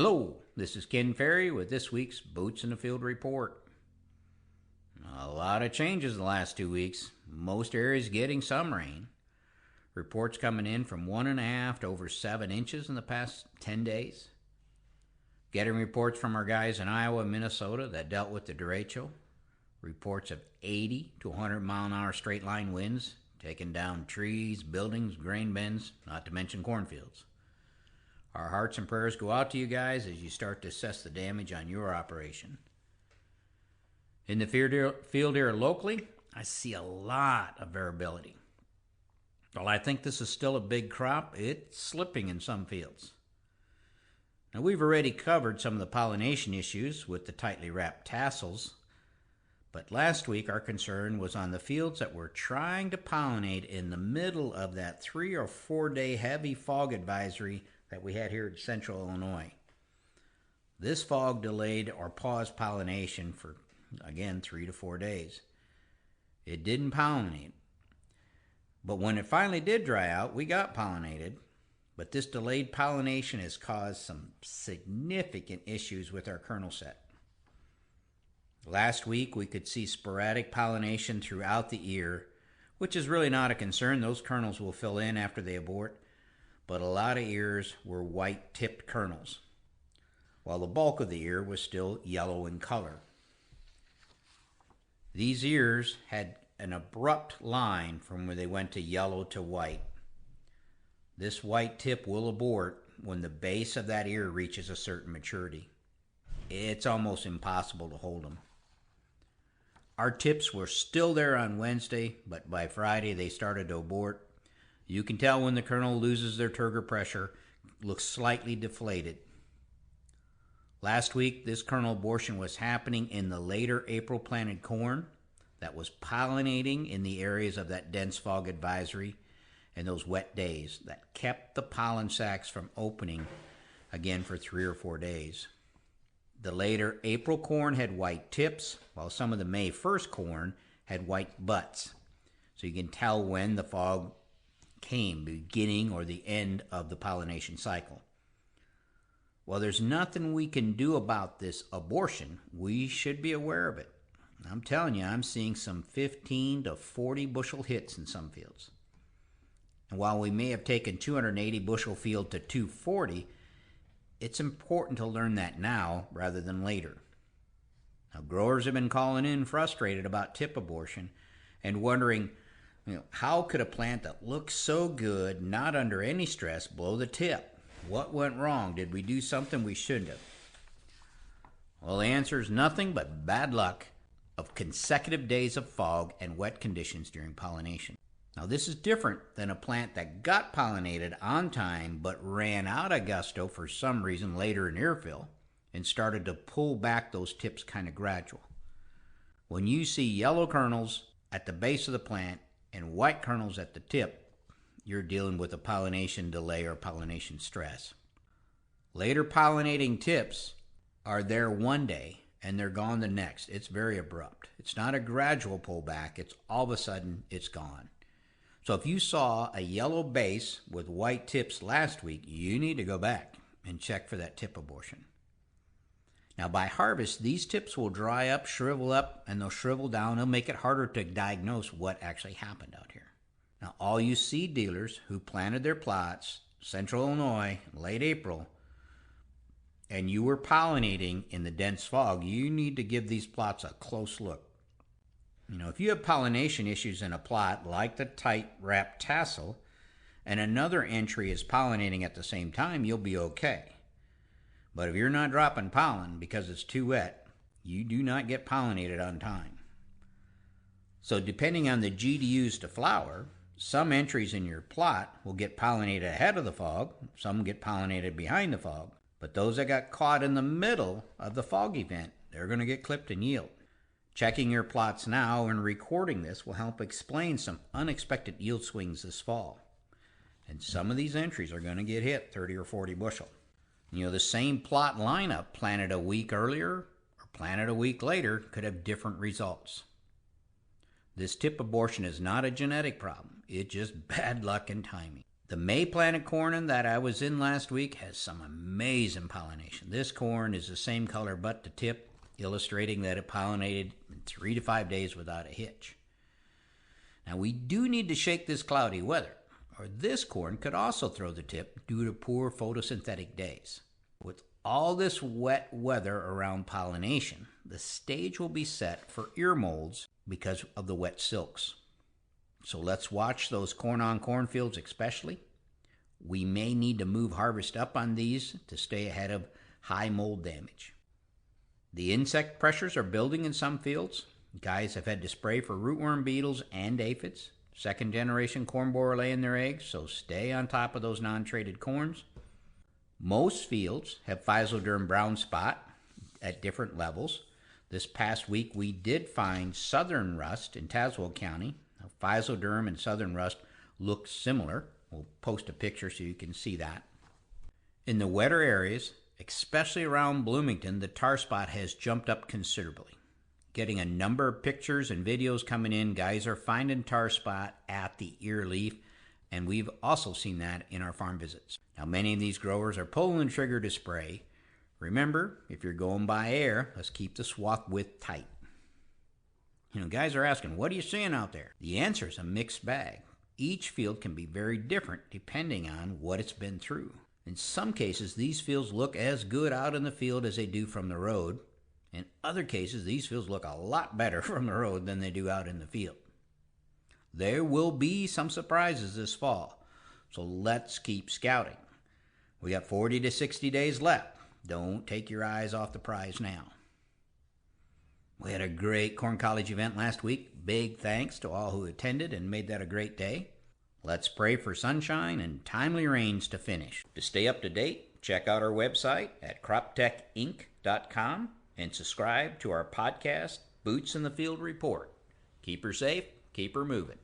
Hello, this is Ken Ferry with this week's Boots in the Field report. A lot of changes in the last 2 weeks. Most areas getting some rain. Reports coming in from 1.5 to over 7 inches in the past 10 days. Getting reports from our guys in Iowa and Minnesota that dealt with the derecho. Reports of 80 to 100 mile an hour straight line winds, taking down trees, buildings, grain bins, not to mention cornfields. Our hearts and prayers go out to you guys as you start to assess the damage on your operation. In the field here locally, I see a lot of variability. While I think this is still a big crop, it's slipping in some fields. Now, we've already covered some of the pollination issues with the tightly wrapped tassels, but last week our concern was on the fields that were trying to pollinate in the middle of that 3 or 4 day heavy fog advisory that we had here in central Illinois. This fog delayed or paused pollination for, again, 3 to 4 days. It didn't pollinate. But when it finally did dry out, we got pollinated. But this delayed pollination has caused some significant issues with our kernel set. Last week, we could see sporadic pollination throughout the ear, which is really not a concern. Those kernels will fill in after they abort. But a lot of ears were white-tipped kernels, while the bulk of the ear was still yellow in color. These ears had an abrupt line from where they went to yellow to white. This white tip will abort when the base of that ear reaches a certain maturity. It's almost impossible to hold them. Our tips were still there on Wednesday, but by Friday they started to abort. You can tell when the kernel loses their turgor pressure, looks slightly deflated. Last week, this kernel abortion was happening in the later April planted corn that was pollinating in the areas of that dense fog advisory and those wet days that kept the pollen sacs from opening again for 3 or 4 days. The later April corn had white tips, while some of the May 1st corn had white butts. So you can tell when the fog came, beginning or the end of the pollination cycle. Well, there's nothing we can do about this abortion. We should be aware of it. I'm telling you, I'm seeing some 15 to 40 bushel hits in some fields. And while we may have taken 280 bushel field to 240, it's important to learn that now rather than later. Now, growers have been calling in frustrated about tip abortion and wondering, how could a plant that looks so good, not under any stress, blow the tip? What went wrong? Did we do something we shouldn't have? Well, the answer is nothing but bad luck of consecutive days of fog and wet conditions during pollination. Now, this is different than a plant that got pollinated on time but ran out of gusto for some reason later in earfill and started to pull back those tips kind of gradual. When you see yellow kernels at the base of the plant and white kernels at the tip, you're dealing with a pollination delay or pollination stress. Later pollinating tips are there one day and they're gone the next. It's very abrupt. It's not a gradual pullback. It's all of a sudden it's gone. So if you saw a yellow base with white tips last week, you need to go back and check for that tip abortion. Now, by harvest, these tips will dry up, shrivel up, and they'll shrivel down. It'll make it harder to diagnose what actually happened out here. Now, all you seed dealers who planted their plots, central Illinois, in late April, and you were pollinating in the dense fog, you need to give these plots a close look. If you have pollination issues in a plot, like the tight wrapped tassel, and another entry is pollinating at the same time, you'll be okay. But if you're not dropping pollen because it's too wet, you do not get pollinated on time. So depending on the GDUs to flower, some entries in your plot will get pollinated ahead of the fog, some get pollinated behind the fog, but those that got caught in the middle of the fog event, they're going to get clipped and yield. Checking your plots now and recording this will help explain some unexpected yield swings this fall. And some of these entries are going to get hit 30 or 40 bushel. The same plot lineup planted a week earlier or planted a week later could have different results. This tip abortion is not a genetic problem. It's just bad luck and timing. The May planted corn that I was in last week has some amazing pollination. This corn is the same color but the tip, illustrating that it pollinated in 3 to 5 days without a hitch. Now we do need to shake this cloudy weather, or this corn could also throw the tip due to poor photosynthetic days. With all this wet weather around pollination, the stage will be set for ear molds because of the wet silks. So let's watch those corn-on-corn fields especially. We may need to move harvest up on these to stay ahead of high mold damage. The insect pressures are building in some fields. Guys have had to spray for rootworm beetles and aphids. Second generation corn borer laying their eggs, so stay on top of those non-traded corns. Most fields have Physoderma brown spot at different levels. This past week we did find southern rust in Tazewell County. Now, Physoderma and southern rust look similar. We'll post a picture so you can see that. In the wetter areas, especially around Bloomington, the tar spot has jumped up considerably. Getting a number of pictures and videos coming in, guys are finding tar spot at the ear leaf, and we've also seen that in our farm visits. Now, many of these growers are pulling the trigger to spray. Remember, if you're going by air, let's keep the swath width tight. Guys are asking, what are you seeing out there? The answer is a mixed bag. Each field can be very different depending on what it's been through. In some cases, these fields look as good out in the field as they do from the road. In other cases, these fields look a lot better from the road than they do out in the field. There will be some surprises this fall, so let's keep scouting. We got 40 to 60 days left. Don't take your eyes off the prize now. We had a great Corn College event last week. Big thanks to all who attended and made that a great day. Let's pray for sunshine and timely rains to finish. To stay up to date, check out our website at croptechinc.com and subscribe to our podcast, Boots in the Field Report. Keep her safe, keep her moving.